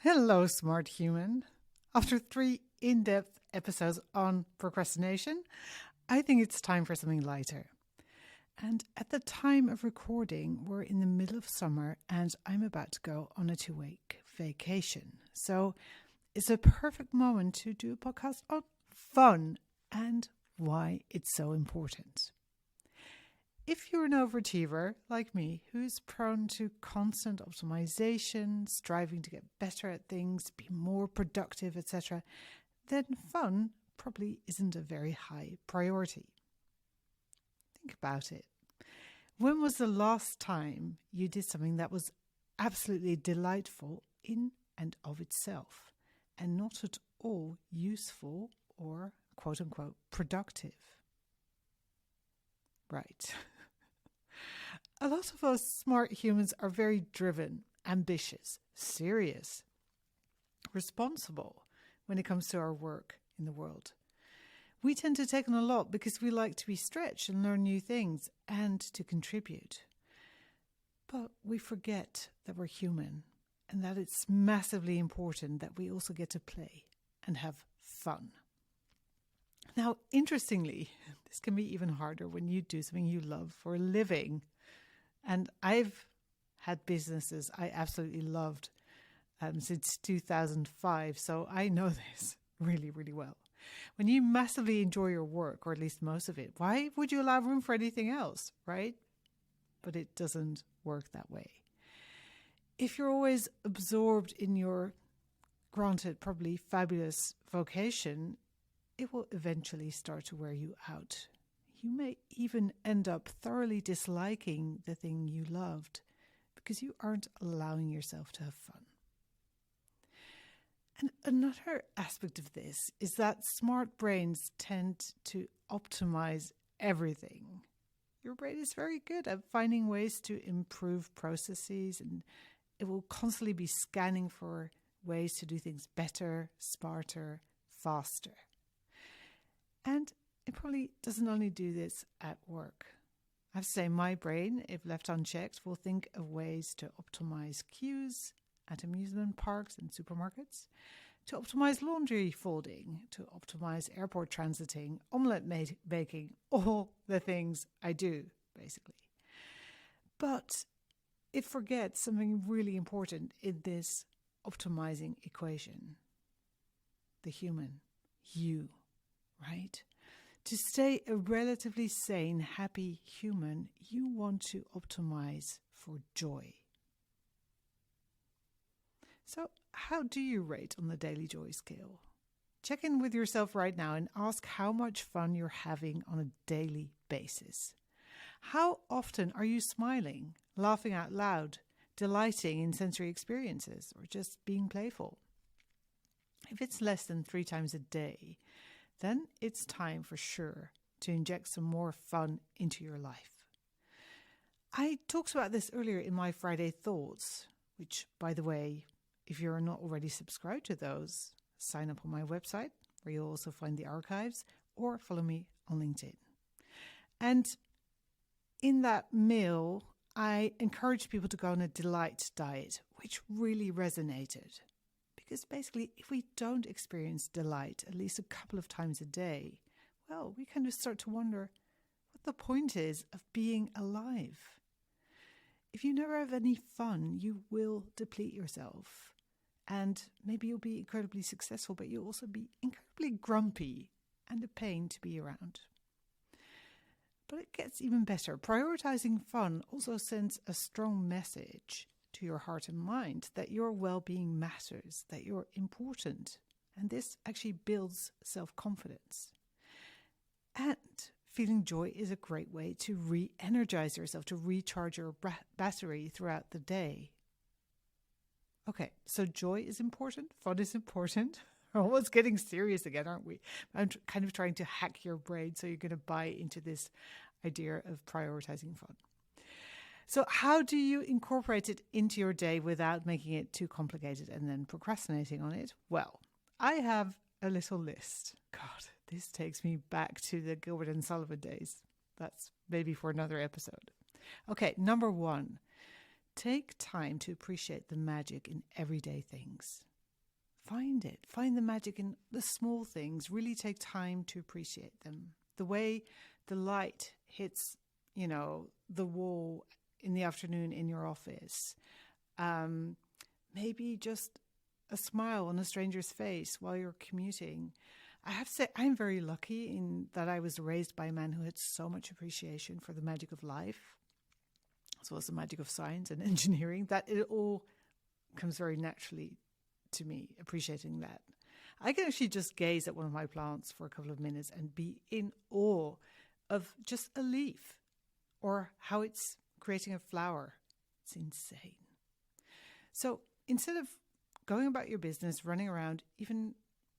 Hello, smart human. After 3 in-depth episodes on procrastination, I think it's time for something lighter. And at the time of recording, we're in the middle of summer and I'm about to go on a 2-week vacation. So it's a perfect moment to do a podcast on fun and why it's so important. If you're an overachiever like me, who's prone to constant optimization, striving to get better at things, be more productive, etc., then fun probably isn't a very high priority. Think about it. When was the last time you did something that was absolutely delightful in and of itself and not at all useful or quote-unquote productive? Right. A lot of us smart humans are very driven, ambitious, serious, responsible when it comes to our work in the world. We tend to take on a lot because we like to be stretched and learn new things and to contribute. But we forget that we're human and that it's massively important that we also get to play and have fun. Now, interestingly, this can be even harder when you do something you love for a living. And I've had businesses I absolutely loved since 2005, so I know this really, really well. When you massively enjoy your work, or at least most of it, why would you allow room for anything else, right? But it doesn't work that way. If you're always absorbed in your, granted, probably fabulous vocation, it will eventually start to wear you out. You may even end up thoroughly disliking the thing you loved because you aren't allowing yourself to have fun. And another aspect of this is that smart brains tend to optimize everything. Your brain is very good at finding ways to improve processes, and it will constantly be scanning for ways to do things better, smarter, faster. And it probably doesn't only do this at work. I have to say, my brain, if left unchecked, will think of ways to optimize queues at amusement parks and supermarkets, to optimize laundry folding, to optimize airport transiting, omelette baking, all the things I do, basically. But it forgets something really important in this optimizing equation. The human, you, right? To stay a relatively sane, happy human, you want to optimize for joy. So, how do you rate on the daily joy scale? Check in with yourself right now and ask how much fun you're having on a daily basis. How often are you smiling, laughing out loud, delighting in sensory experiences, or just being playful? If it's less than 3 times a day, then it's time for sure to inject some more fun into your life. I talked about this earlier in my Friday Thoughts, which, by the way, if you're not already subscribed to those, sign up on my website where you'll also find the archives, or follow me on LinkedIn. And in that mail, I encouraged people to go on a delight diet, which really resonated. Because basically, if we don't experience delight at least a couple of times a day, well, we kind of start to wonder what the point is of being alive. If you never have any fun, you will deplete yourself. And maybe you'll be incredibly successful, but you'll also be incredibly grumpy and a pain to be around. But it gets even better. Prioritizing fun also sends a strong message to your heart and mind that your well-being matters, that you're important. And this actually builds self-confidence. And feeling joy is a great way to re-energize yourself, to recharge your battery throughout the day. Okay, so joy is important, fun is important. We're almost getting serious again, aren't we? I'm kind of trying to hack your brain so you're going to buy into this idea of prioritizing fun. So how do you incorporate it into your day without making it too complicated and then procrastinating on it? Well, I have a little list. God, this takes me back to the Gilbert and Sullivan days. That's maybe for another episode. Okay, number 1, take time to appreciate the magic in everyday things. Find it. Find the magic in the small things. Really take time to appreciate them. The way the light hits, the wall in the afternoon in your office. Maybe just a smile on a stranger's face while you're commuting. I have to say, I'm very lucky in that I was raised by a man who had so much appreciation for the magic of life, as well as the magic of science and engineering, that it all comes very naturally to me, appreciating that. I can actually just gaze at one of my plants for a couple of minutes and be in awe of just a leaf or how it's creating a flower. It's insane. So instead of going about your business, running around, even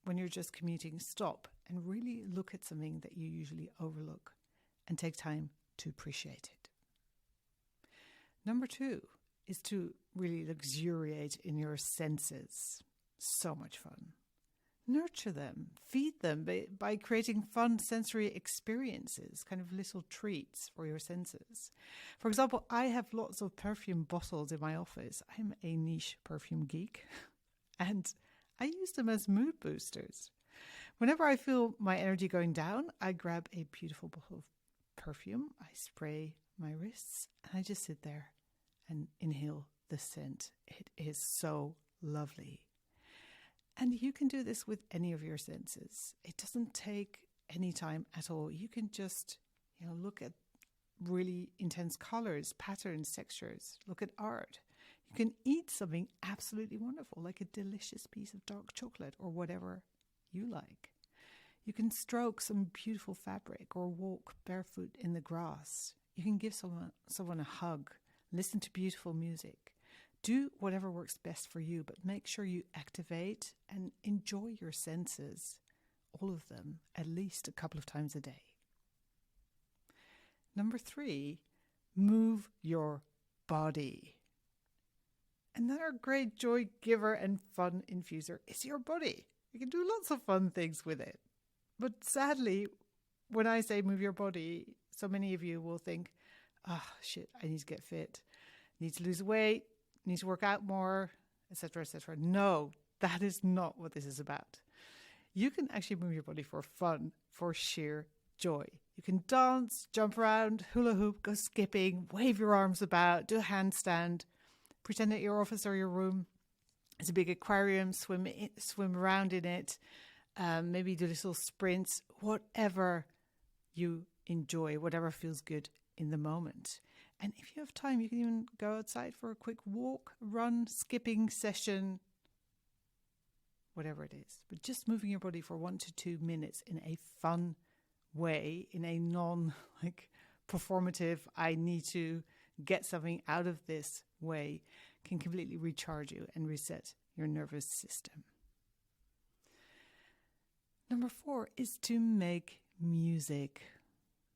when you're just commuting, stop and really look at something that you usually overlook and take time to appreciate it. Number 2 is to really luxuriate in your senses. So much fun. Nurture them, feed them by creating fun sensory experiences, kind of little treats for your senses. For example, I have lots of perfume bottles in my office. I'm a niche perfume geek, and I use them as mood boosters. Whenever I feel my energy going down, I grab a beautiful bottle of perfume, I spray my wrists, and I just sit there and inhale the scent. It is so lovely. And you can do this with any of your senses. It doesn't take any time at all. You can just, look at really intense colors, patterns, textures. Look at art. You can eat something absolutely wonderful, like a delicious piece of dark chocolate or whatever you like. You can stroke some beautiful fabric or walk barefoot in the grass. You can give someone a hug, listen to beautiful music. Do whatever works best for you, but make sure you activate and enjoy your senses, all of them, at least a couple of times a day. Number 3, move your body. Another great joy giver and fun infuser is your body. You can do lots of fun things with it. But sadly, when I say move your body, so many of you will think, shit, I need to get fit, need to lose weight, need to work out more, etc., etc. No, that is not what this is about. You can actually move your body for fun, for sheer joy. You can dance, jump around, hula hoop, go skipping, wave your arms about, do a handstand, pretend that your office or your room is a big aquarium, swim around in it, maybe do little sprints, whatever you enjoy, whatever feels good in the moment. And if you have time, you can even go outside for a quick walk, run, skipping session, whatever it is. But just moving your body for 1 to 2 minutes in a fun way, in a non-performative, I need to get something out of this way, can completely recharge you and reset your nervous system. Number 4 is to make music.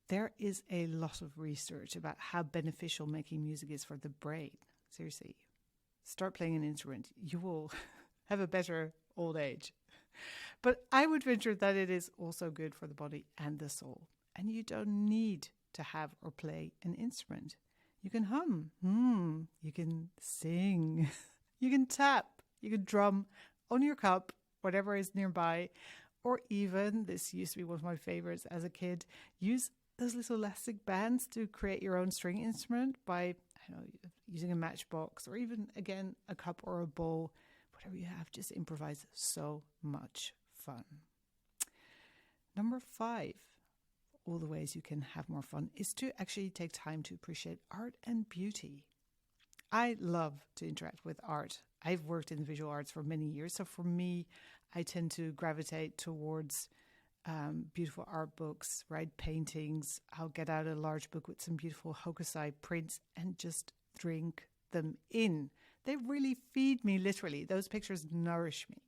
There is a lot of research about how beneficial making music is for the brain. Seriously, start playing an instrument. You will have a better old age. But I would venture that it is also good for the body and the soul. And you don't need to have or play an instrument. You can hum, you can sing, you can tap, you can drum on your cup, whatever is nearby, or even, this used to be one of my favorites as a kid, use those little elastic bands to create your own string instrument by, using a matchbox or even, again, a cup or a bowl, whatever you have, just improvise. So much fun. Number 5, all the ways you can have more fun is to actually take time to appreciate art and beauty. I love to interact with art. I've worked in visual arts for many years, so for me, I tend to gravitate towards beautiful art books, right? Paintings. I'll get out a large book with some beautiful hokusai prints and just drink them in. They really feed me, literally. Those pictures nourish me.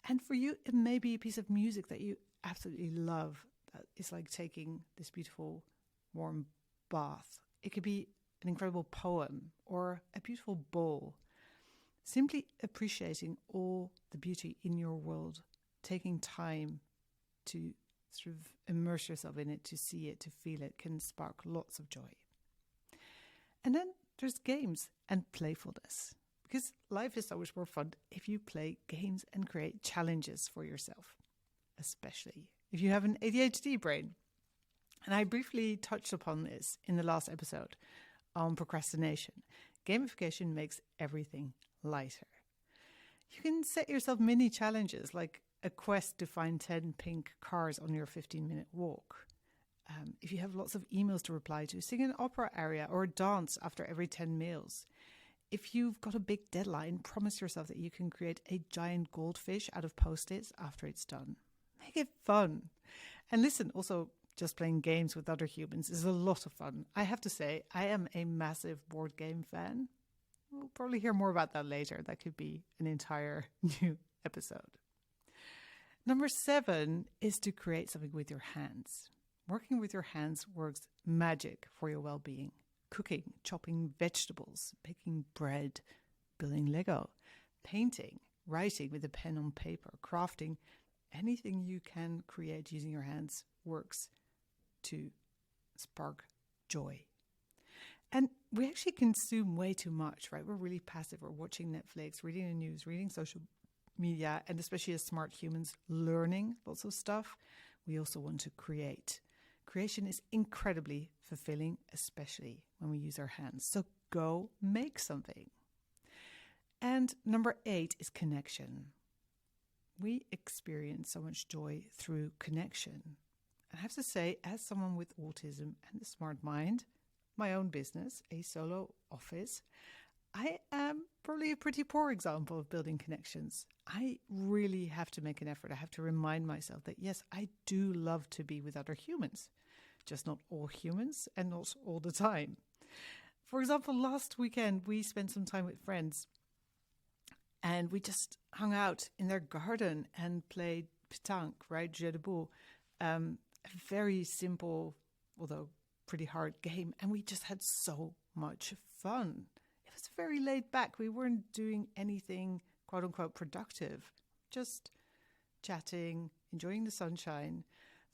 And for you, it may be a piece of music that you absolutely love. That is like taking this beautiful warm bath. It could be an incredible poem or a beautiful bowl. Simply appreciating all the beauty in your world, taking time to sort of immerse yourself in it, to see it, to feel it, can spark lots of joy. And then there's games and playfulness, because life is so much more fun if you play games and create challenges for yourself, especially if you have an ADHD brain. And I briefly touched upon this in the last episode on procrastination. Gamification makes everything lighter. You can set yourself mini challenges like a quest to find 10 pink cars on your 15-minute walk. If you have lots of emails to reply to, sing an opera aria or dance after every 10 meals. If you've got a big deadline, promise yourself that you can create a giant goldfish out of Post-its after it's done. Make it fun. And listen, also, just playing games with other humans is a lot of fun. I have to say, I am a massive board game fan. We'll probably hear more about that later. That could be an entire new episode. Number 7 is to create something with your hands. Working with your hands works magic for your well-being. Cooking, chopping vegetables, baking bread, building Lego, painting, writing with a pen on paper, crafting, anything you can create using your hands works to spark joy. And we actually consume way too much, right? We're really passive. We're watching Netflix, reading the news, reading social media, and especially as smart humans, learning lots of stuff. We also want to create. Creation is incredibly fulfilling, especially when we use our hands. So go make something. And number 8 is connection. We experience so much joy through connection. I have to say, as someone with autism and a smart mind, my own business, a solo office, I am probably a pretty poor example of building connections. I really have to make an effort. I have to remind myself that, yes, I do love to be with other humans, just not all humans and not all the time. For example, last weekend, we spent some time with friends and we just hung out in their garden and played pétanque, right? Jeu de boules, a very simple, although pretty hard game. And we just had so much fun. It was very laid back. We weren't doing anything, quote unquote, productive, just chatting, enjoying the sunshine,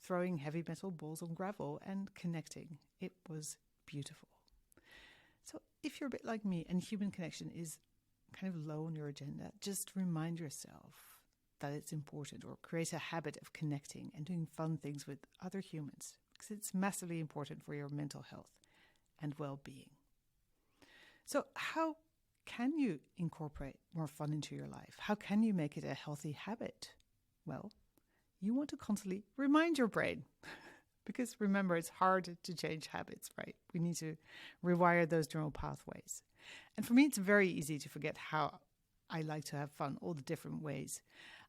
throwing heavy metal balls on gravel and connecting. It was beautiful. So if you're a bit like me and human connection is kind of low on your agenda, just remind yourself that it's important, or create a habit of connecting and doing fun things with other humans, because it's massively important for your mental health and well-being. So how can you incorporate more fun into your life? How can you make it a healthy habit? Well, you want to constantly remind your brain because remember, it's hard to change habits, right? We need to rewire those neural pathways. And for me, it's very easy to forget how I like to have fun, all the different ways.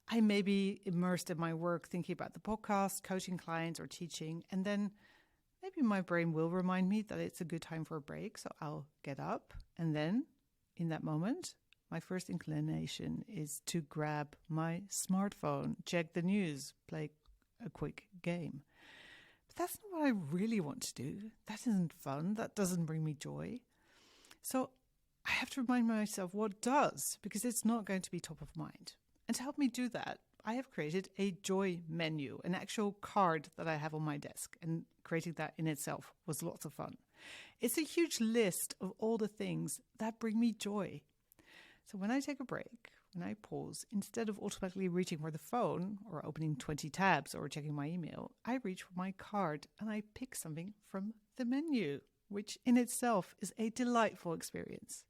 I may be immersed in my work, thinking about the podcast, coaching clients or teaching, and then maybe my brain will remind me that it's a good time for a break. So I'll get up, and then in that moment, my first inclination is to grab my smartphone, check the news, play a quick game. But that's not what I really want to do. That isn't fun. That doesn't bring me joy. So I have to remind myself what does, because it's not going to be top of mind. And to help me do that, I have created a joy menu, an actual card that I have on my desk. And creating that in itself was lots of fun. It's a huge list of all the things that bring me joy. So when I take a break, when I pause, instead of automatically reaching for the phone or opening 20 tabs or checking my email, I reach for my card and I pick something from the menu, which in itself is a delightful experience.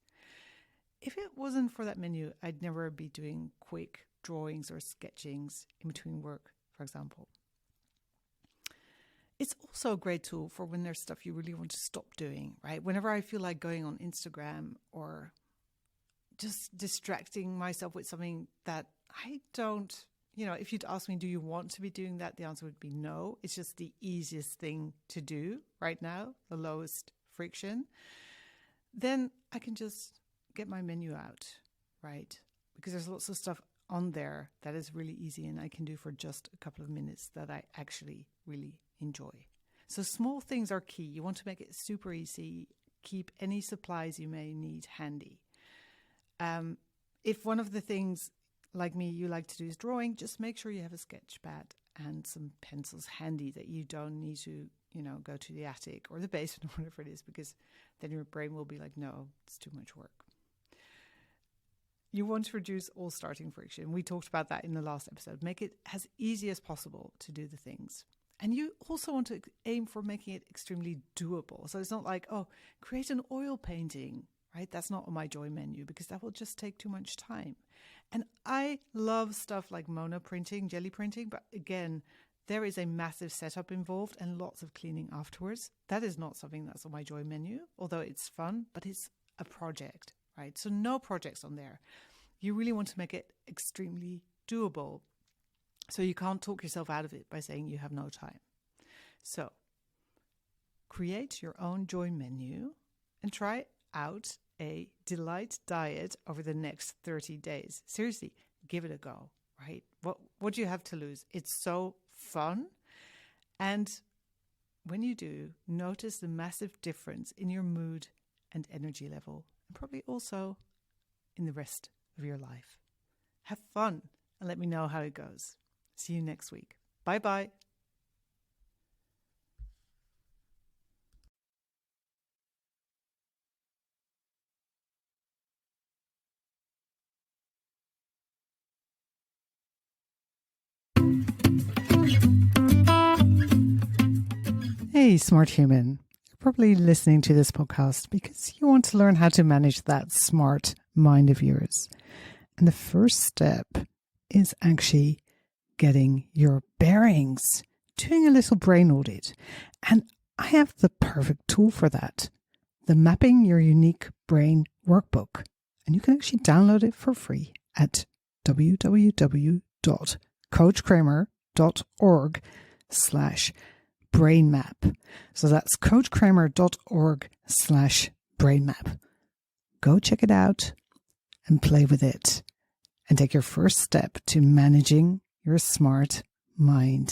If it wasn't for that menu, I'd never be doing quick drawings or sketchings in between work, for example. It's also a great tool for when there's stuff you really want to stop doing, right? Whenever I feel like going on Instagram or just distracting myself with something that I don't, if you'd ask me, do you want to be doing that? The answer would be no. It's just the easiest thing to do right now, the lowest friction. Then I can just get my menu out, right? Because there's lots of stuff on there that is really easy and I can do for just a couple of minutes that I actually really enjoy. So small things are key. You want to make it super easy. Keep any supplies you may need handy. If one of the things, like me, you like to do is drawing, just make sure you have a sketch pad and some pencils handy that you don't need to, go to the attic or the basement or whatever it is, because then your brain will be like, no, it's too much work. You want to reduce all starting friction. We talked about that in the last episode. Make it as easy as possible to do the things. And you also want to aim for making it extremely doable. So it's not like, oh, create an oil painting, right? That's not on my joy menu because that will just take too much time. And I love stuff like Mona printing, jelly printing, but again, there is a massive setup involved and lots of cleaning afterwards. That is not something that's on my joy menu, although it's fun, but it's a project, right? So no projects on there. You really want to make it extremely doable. So you can't talk yourself out of it by saying you have no time. So create your own joy menu and try out a delight diet over the next 30 days. Seriously, give it a go, right? What do you have to lose? It's so fun. And when you do, notice the massive difference in your mood and energy level, and probably also in the rest of your life. Have fun and let me know how it goes. See you next week. Bye-bye. Hey, smart human. You're probably listening to this podcast because you want to learn how to manage that smart mind of yours. And the first step is actually getting your bearings, doing a little brain audit. And I have the perfect tool for that, the Mapping Your Unique Brain Workbook. And you can actually download it for free at www.coachkramer.org/brainmap. So that's coachkramer.org/brainmap. Go check it out and play with it and take your first step to managing your smart mind.